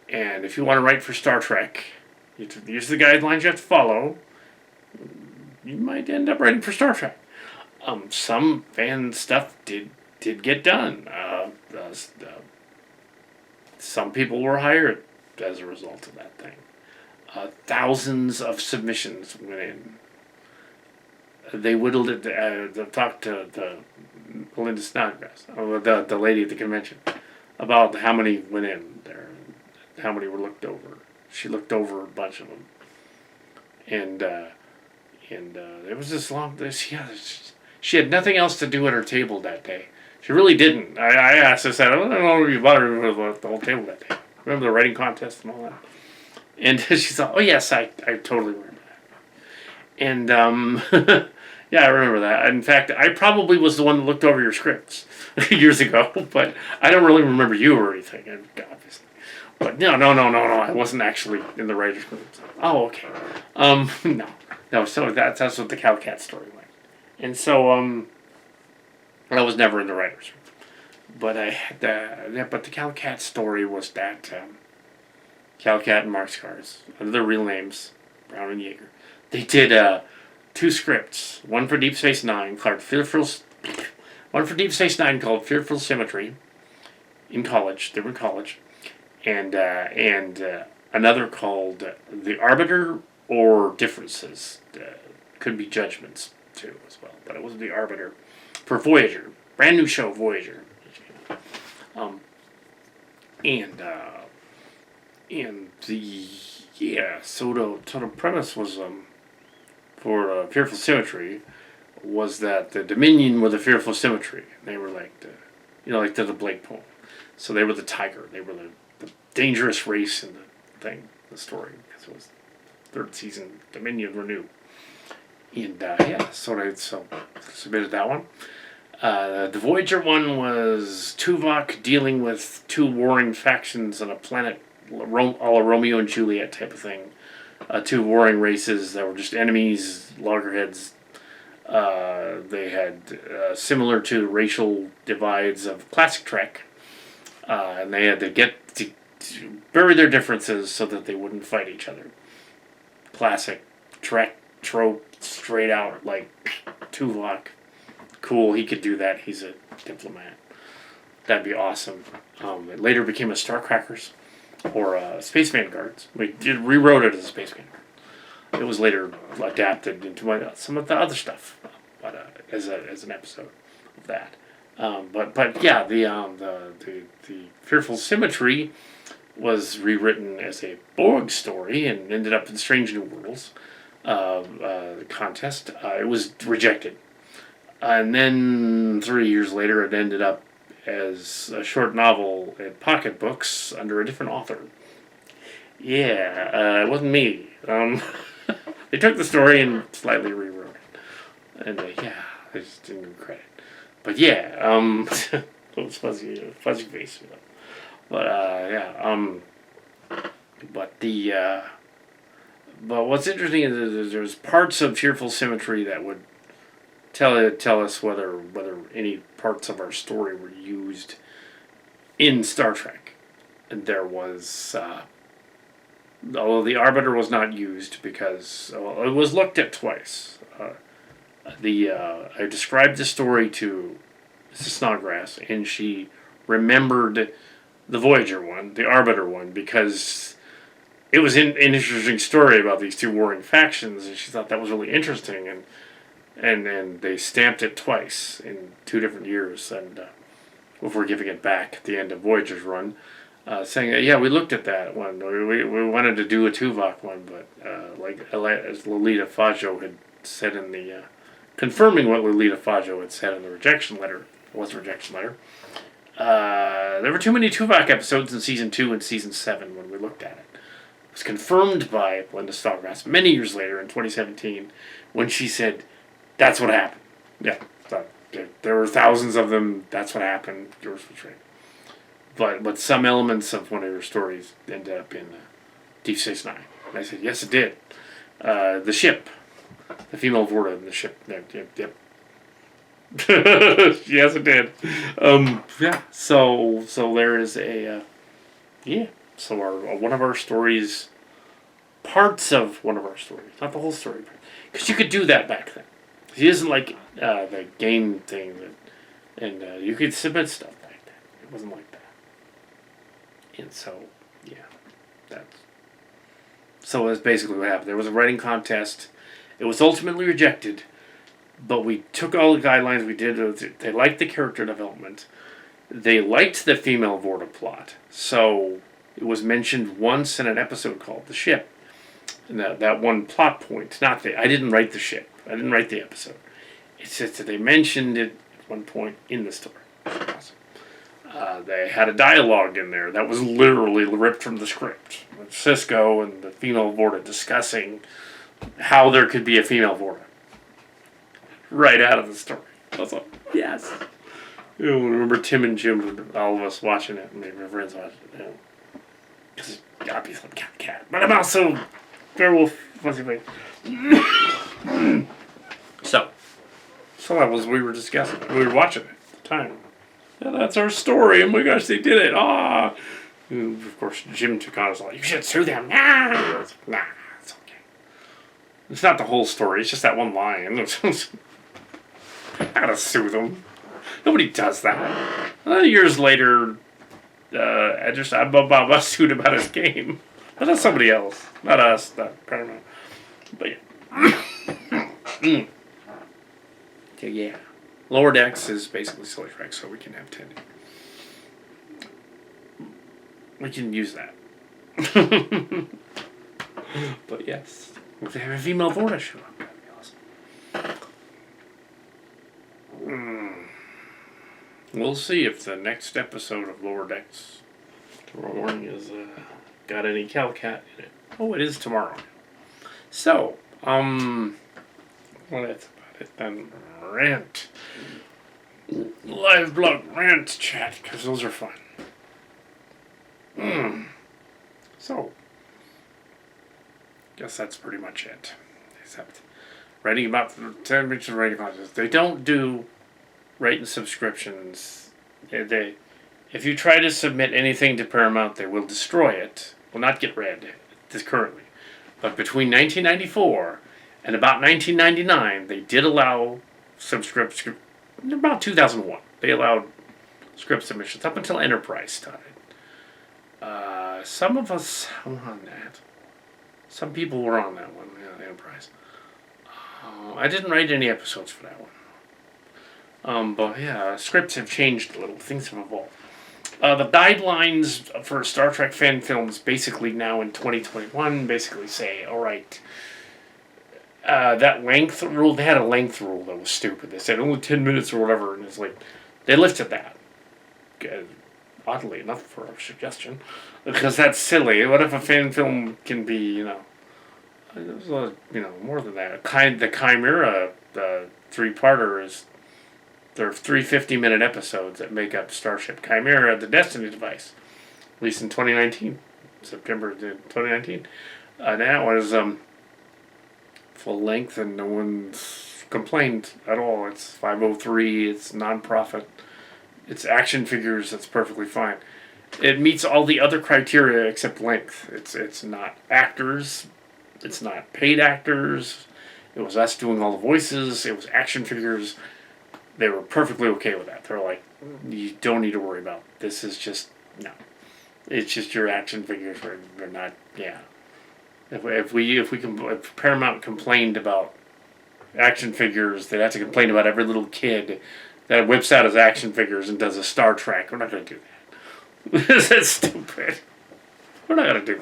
and if you want to write for Star Trek, these are the guidelines you have to follow. You might end up writing for Star Trek. Some fan stuff did get done. some people were hired as a result of that thing. Thousands of submissions went in. They whittled it. They talked to the Melinda Snodgrass, the lady at the convention, about how many went in there, how many were looked over. She looked over a bunch of them, and it was this long. She had nothing else to do at her table that day. She really didn't. I asked her, I said, I don't know if you bothered the whole table that day. Remember the writing contest and all that? And she thought, oh yes, I totally remember that. And yeah, I remember that. In fact, I probably was the one that looked over your scripts years ago, but I don't really remember you or anything, obviously. But no, I wasn't actually in the writer's group. Oh, okay. No, so that's what the Cowcat story went. And so, I was never in the writer's room. But but the Cowcat story was that, Cowcat and Mark Scars, under their real names, Brown and Yeager, they did, 2 scripts. One for Deep Space Nine called Fearful Symmetry in college. They were in college. And another called The Arbiter or Differences. Could be Judgments, too, as well. But it was The Arbiter for Voyager. Brand new show, Voyager. So the premise was, for Fearful Symmetry, was that the Dominion were the Fearful Symmetry. They were like the Blake poem. So they were the tiger. They were the dangerous race in the story. Because it was 3rd season, Dominion were new. And so I submitted that one. The Voyager one was Tuvok dealing with 2 warring factions on a planet, a la Romeo and Juliet type of thing. 2 warring races that were just enemies, loggerheads. They had similar to racial divides of classic Trek, and they had to get to bury their differences so that they wouldn't fight each other. Classic Trek trope, straight out, like Tuvok. Cool, he could do that. He's a diplomat. That'd be awesome. It later became a Starcrackers. Or Space Vanguards. We rewrote it as a Space Vanguard. It was later adapted into some of the other stuff, but as an episode of that. But yeah, the Fearful Symmetry was rewritten as a Borg story and ended up in Strange New Worlds contest. It was rejected, and then 3 years later, it ended up as a short novel in Pocket Books under a different author. Yeah, it wasn't me. They took the story and slightly rewrote it. And I just didn't give credit. But yeah, it was fuzzy face. But but what's interesting is there's parts of Fearful Symmetry that would tell us whether any parts of our story were used in Star Trek. And there was, although the Arbiter was not used because it was looked at twice. I described the story to Mrs. Snodgrass, and she remembered the Voyager one, the Arbiter one, because it was an interesting story about these 2 warring factions, and she thought that was really interesting, and they stamped it twice in 2 different years, and before giving it back at the end of Voyager's run, saying that, yeah, we looked at that one. We wanted to do a Tuvok one, but as Lolita Fajo had said in the confirming what Lolita Fajo had said in the rejection letter, it was a rejection letter. There were too many Tuvok episodes in season 2 and season 7 when we looked at it. It was confirmed by Linda Snodgrass many years later in 2017 when she said, "That's what happened." Yeah, there were thousands of them. That's what happened. Yours was right. But some elements of one of your stories ended up in Deep Space Nine. And I said, yes, it did. The ship. The female Vorta in the ship. Yep. Yes, it did. Yeah. So there is a So one of our stories, parts of one of our stories, not the whole story, because you could do that back then. It isn't like the game thing, and you could submit stuff back then. It wasn't like that. And so, yeah, that's... So that's basically what happened. There was a writing contest. It was ultimately rejected, but we took all the guidelines we did. They liked the character development. They liked the female Vorta plot. So it was mentioned once in an episode called The Ship. And that one plot point. I didn't write the ship. I didn't write the episode. It's just that they mentioned it at one point in the story. Awesome. They had a dialogue in there that was literally ripped from the script. With Sisko and the female Vorta discussing how there could be a female Vorta. Right out of the story. I was like, yes. I remember Tim and Jim, all of us watching it, and maybe my friends watching it. Because it's obviously cat. But I'm also werewolf, fuzzy face. So that was we were discussing. We were watching it at the time. Yeah, that's our story. Oh my gosh, they did it. Ah. And of course, Jim took on us like, you should sue them. Nah, it's okay. It's not the whole story. It's just that one line. I gotta sue them. Nobody does that. Years later, I sued about his game. But that's somebody else. Not us. Not Paramount. But yeah. So yeah. Lower Decks is basically Silly Trek, so we can have Tendy. We can use that. But yes. If they have a female Vorta show up, that'd be awesome. We'll see if the next episode of Lower Decks tomorrow morning is got any Calcat in it. Oh, it is tomorrow. So, well, that's about it then. Rant. Live blog rant chat, because those are fun. So, guess that's pretty much it. Except writing about the 10 minutes of writing contest. They don't do writing subscriptions. If you try to submit anything to Paramount, they will destroy it. Will not get read currently. But between 1994 and about 1999, they did allow subscription. About 2001, they allowed script submissions up until Enterprise started. Some of us were on that. Some people were on that one, Enterprise. I didn't write any episodes for that one. But yeah, scripts have changed a little. Things have evolved. The guidelines for Star Trek fan films basically now in 2021 basically say, all right, that length rule, they had a length rule that was stupid. They said only 10 minutes or whatever, and it's like, they lifted that. Oddly enough for a suggestion. Because that's silly. What if a fan film can be, there's a lot of, more than that. The Chimera, the three-parter is, there are 3 50-minute episodes that make up Starship Chimera, the Destiny device. At least in 2019. September 2019. That was full length and no one's complained at all. It's 503, it's non-profit. It's action figures, that's perfectly fine. It meets all the other criteria except length. It's not actors. It's not paid actors. It was us doing all the voices. It was action figures. They were perfectly okay with that. They're like, you don't need to worry about it. This is just, no. It's just your action figures. They're not, yeah. If Paramount complained about action figures, they'd have to complain about every little kid that whips out his action figures and does a Star Trek. We're not going to do that. That's stupid. We're not going to do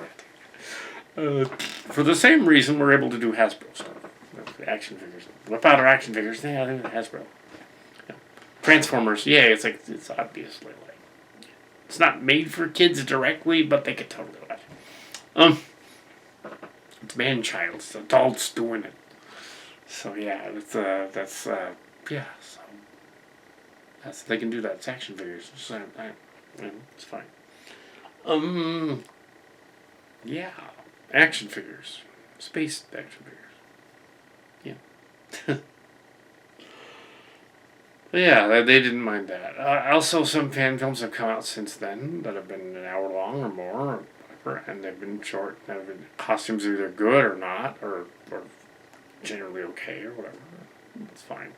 that. For the same reason, we're able to do Hasbro stuff. Action figures. Whip out our action figures. Yeah, they're Hasbro. Transformers. Yeah, it's obviously like, it's not made for kids directly, but they could totally watch it. It's man-child. It's adults doing it. So yeah, yeah. So they can do that. It's action figures. So, it's fine. Yeah, action figures, space action figures. Yeah. Yeah, they didn't mind that. Also, some fan films have come out since then that have been an hour long or more, or whatever, and they've been short. Costumes are either good or not, or generally okay or whatever. It's fine.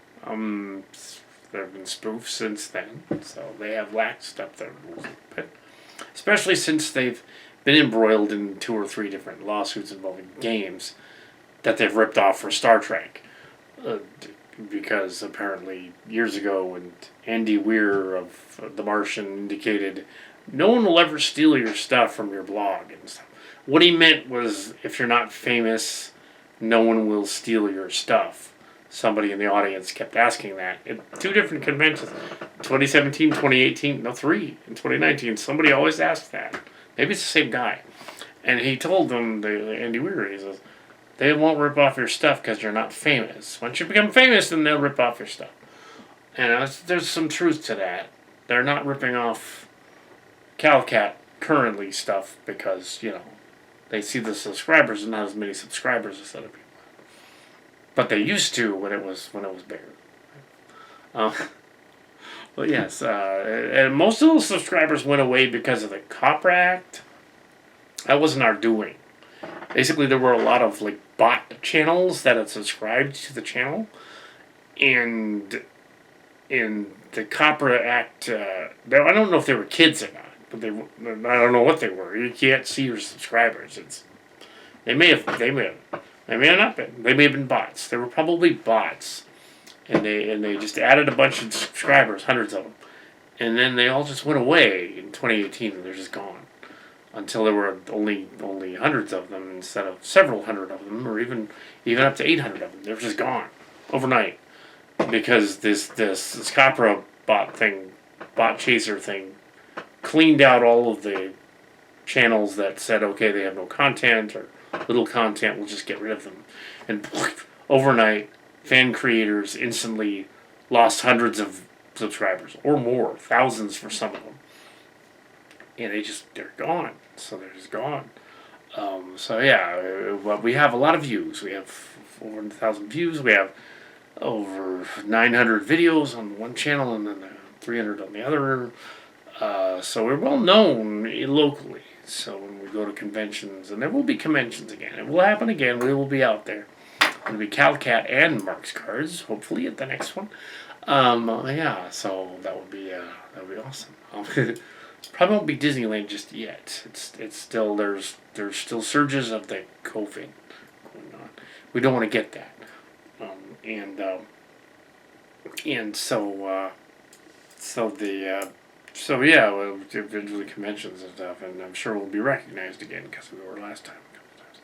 There have been spoofs since then, so they have laxed up their rules a bit. Especially since they've been embroiled in 2 or 3 different lawsuits involving games that they've ripped off for Star Trek. Because apparently years ago when Andy Weir of The Martian indicated no one will ever steal your stuff from your blog and stuff. What he meant was if you're not famous, no one will steal your stuff. Somebody in the audience kept asking that at 2 different conventions. 2017, 2018, no 3. In 2019, somebody always asked that. Maybe it's the same guy. And he told them, Andy Weir, he says, they won't rip off your stuff because you're not famous. Once you become famous, then they'll rip off your stuff. And there's some truth to that. They're not ripping off Calcat currently stuff because, they see the subscribers and not as many subscribers as other people. But they used to when it was bigger. But yes, and most of those subscribers went away because of the Copper Act. That wasn't our doing. Basically, there were a lot of bot channels that had subscribed to the channel, and in the Copper Act, I don't know if they were kids or not, but I don't know what they were. You can't see your subscribers. They may have not been. They may have been bots. They were probably bots, and they just added a bunch of subscribers, hundreds of them, and then they all just went away in 2018, and they're just gone. Until there were only hundreds of them instead of several hundred of them, or even up to 800 of them. They were just gone overnight because this Copra bot chaser thing, cleaned out all of the channels that said, okay, they have no content or little content, we'll just get rid of them. And overnight, fan creators instantly lost hundreds of subscribers or more, thousands for some of them. And they're gone. So they're just gone. So yeah, we have a lot of views. We have 400,000 views. We have over 900 videos on one channel and then 300 on the other. So we're well known locally. So when we go to conventions, and there will be conventions again. It will happen again. We will be out there. It'll be Calcat and Mark's Cards, hopefully at the next one. Yeah, so that would be awesome. Probably won't be Disneyland just yet. It's still there's still surges of the COVID going on. We don't want to get that, so yeah, we'll eventually conventions and stuff, and I'm sure we'll be recognized again because we were last time a couple times.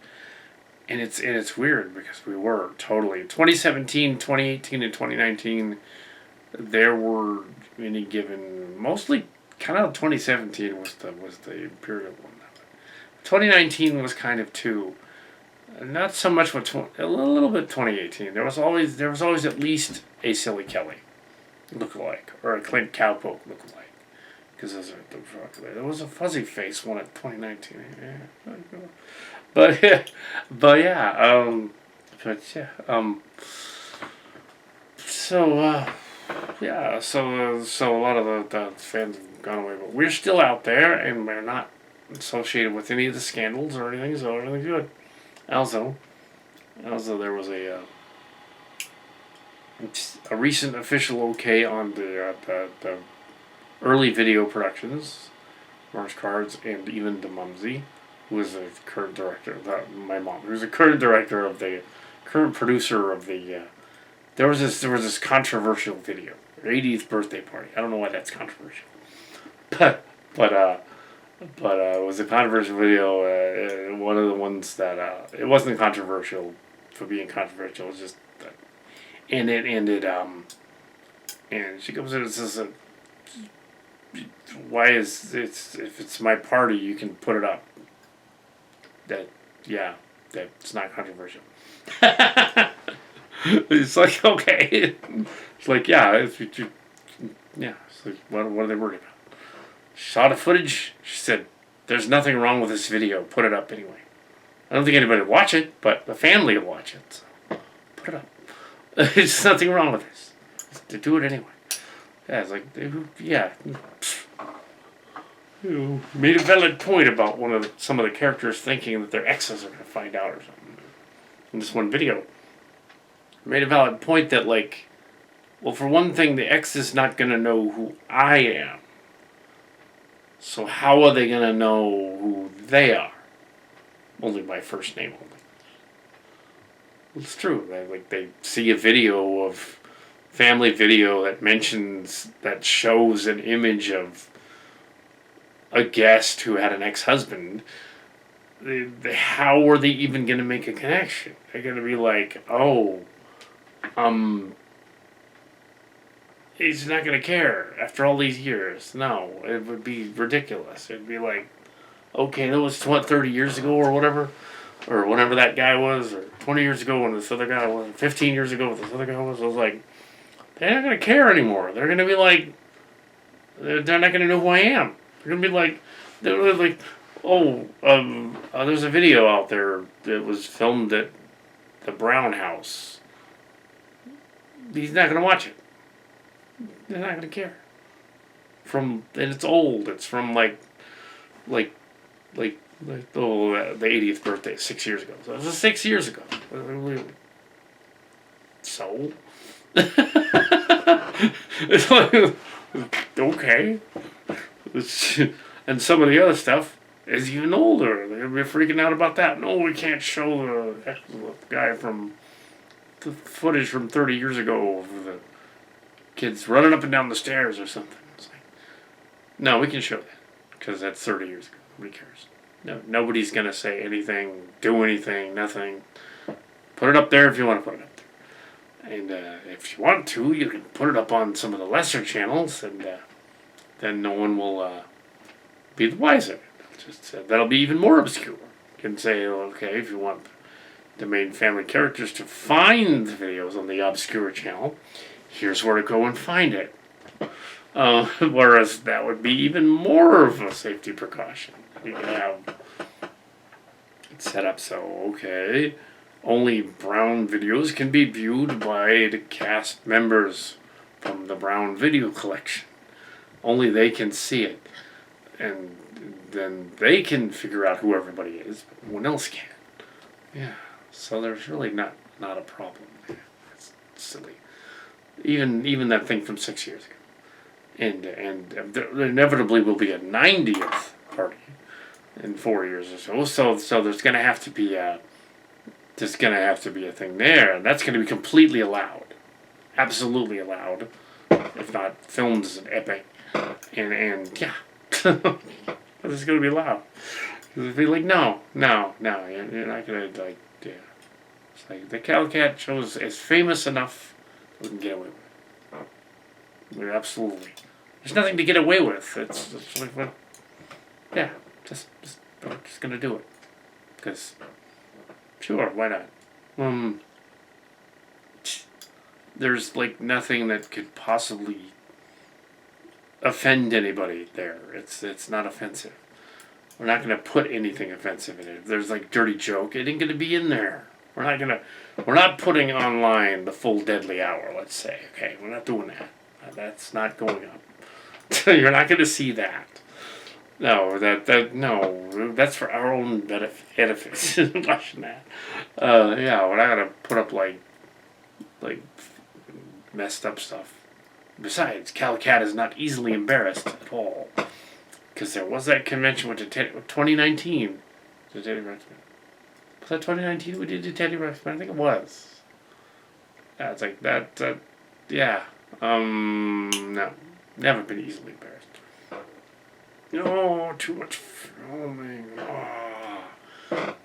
And it's weird because we were totally 2017, 2018, and 2019. There were any given mostly. Kind of 2017 was the imperial one. 2019 was kind of too. Not so much with a little bit 2018. There was always at least a Silly Kelly look-alike or a Clint Cowpoke look-alike, because there was a Fuzzy Face one at 2019. Yeah. But yeah. So a lot of the fans have gone away, but we're still out there, and we're not associated with any of the scandals or anything, so everything's good. Also, there was a recent official okay on the early video productions, Mark's Cards, and even the Mumsy, who is the current director, my mom, who's the current director of the current producer of the. There was this controversial video, 80th birthday party. I don't know why that's controversial, but it was a controversial video. One of the ones that it wasn't controversial for being controversial. It was just, and it ended. And she comes in and says, "Why is it's if it's my party, you can put it up." That's not controversial. It's like, okay. It's like, yeah. It's like, what are they worried about? She saw the footage. She said, "There's nothing wrong with this video. Put it up anyway." I don't think anybody would watch it, but the family will watch it. So put it up. There's nothing wrong with this. To do it anyway. Yeah, it's like, yeah. You made a valid point about some of the characters thinking that their exes are going to find out or something. In this one video, made a valid point that, like, Well, for one thing, the ex is not going to know who I am. So how are they going to know who they are? Only my first name only. It's true. They see a video of family video that shows an image of a guest who had an ex-husband. How are they even going to make a connection? They're going to be like, oh, he's not going to care after all these years. No, it would be ridiculous. It'd be like, okay, that was 30 years ago or whatever, or whenever that guy was, or 20 years ago when this other guy was, 15 years ago when this other guy was. I was like, they're not going to care anymore. They're going to be like, they're not going to know who I am. They're going to be like, there's a video out there that was filmed at the Brown House. He's not going to watch it. They're not going to care. And it's old. It's from the 80th birthday, 6 years ago. So it was 6 years ago. So? It's like, okay. And some of the other stuff is even older. They're freaking out about that. No, we can't show the guy from the footage from 30 years ago of the kids running up and down the stairs or something. It's like, no, we can show that because that's 30 years ago. Nobody cares. No, nobody's gonna say anything, do anything, nothing. Put it up there if you want to put it up there, and if you want to, you can put it up on some of the lesser channels, and then no one will be the wiser. That'll be even more obscure. You can say, okay, if you want the main family characters to find the videos on the obscure channel, here's where to go and find it. Whereas that would be even more of a safety precaution. You can have it set up so, okay, only Brown videos can be viewed by the cast members from the Brown video collection. Only they can see it. And then they can figure out who everybody is, but no one else can. Yeah, so there's really not a problem there. It's silly. Even that thing from 6 years ago. And there inevitably will be a 90th party in 4 years or so. So there's going to have to be a thing there, and that's going to be completely allowed, absolutely allowed, if not filmed as an epic, and yeah, it's going to be allowed. It'll be like no, you're not going to yeah. It's like the Cal-Cat show is famous enough that we can get away with it. We're absolutely. There's nothing to get away with. It's like, well, yeah, we're just gonna do it. Because, sure, why not? There's like nothing that could possibly offend anybody there. It's not offensive. We're not gonna put anything offensive in it. If there's like dirty joke, it ain't gonna be in there. We're not putting online the full deadly hour, let's say. Okay, we're not doing that. That's not going up. You're not going to see that. No, no, that's for our own edifice. Watching that. Yeah, we're not going to put up like messed up stuff. Besides, Cal-Cat is not easily embarrassed at all. Because there was that convention with 2019. The Teddy Ruxpin. Was that 2019 we did the Teddy Ruxpin? I think it was. Yeah, it's like that. Yeah. No. Never been easily embarrassed. No, too much filming.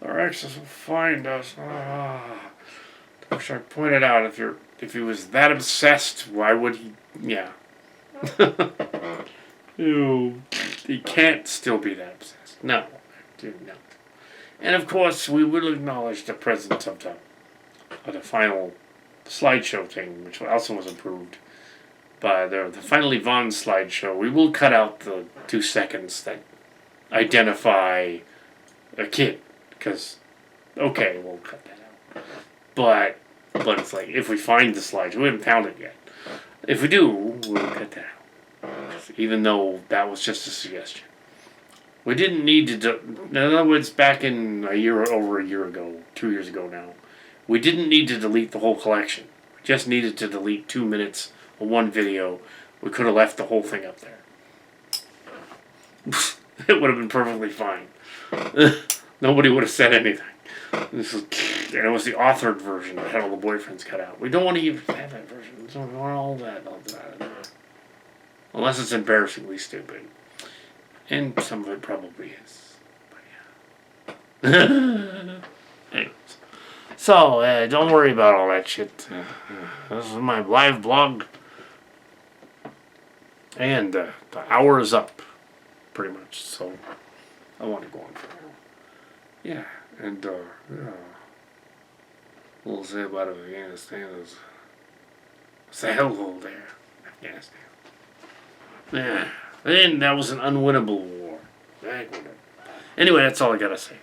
Our exes will find us. I wish I pointed out if he was that obsessed, why would he? Yeah. Ew. He can't still be that obsessed. No. Dude, no. And of course, we will acknowledge the presence of the final slideshow thing, which also was approved by the final Yvonne slideshow. We will cut out the 2 seconds that identify a kid, because, okay, we'll cut that out. But it's like, if we find the slideshow, we haven't found it yet. If we do, we'll cut that out. Even though that was just a suggestion. We didn't need to, in other words, back in over a year ago, 2 years ago now, we didn't need to delete the whole collection. We just needed to delete 2 minutes one video, we could have left the whole thing up there. It would have been perfectly fine. Nobody would have said anything. And it was the authored version that had all the boyfriends cut out. We don't want to even have that version. We don't want all that. Unless it's embarrassingly stupid. And some of it probably is. But yeah. Anyways. So, don't worry about all that shit. This is my live blog. And the hour is up. Pretty much. So, I want to go on for now. Yeah. And, yeah. What we'll say about Afghanistan is, it's a hellhole there, Afghanistan. Yeah, and that was an unwinnable war. Anyway, that's all I gotta say.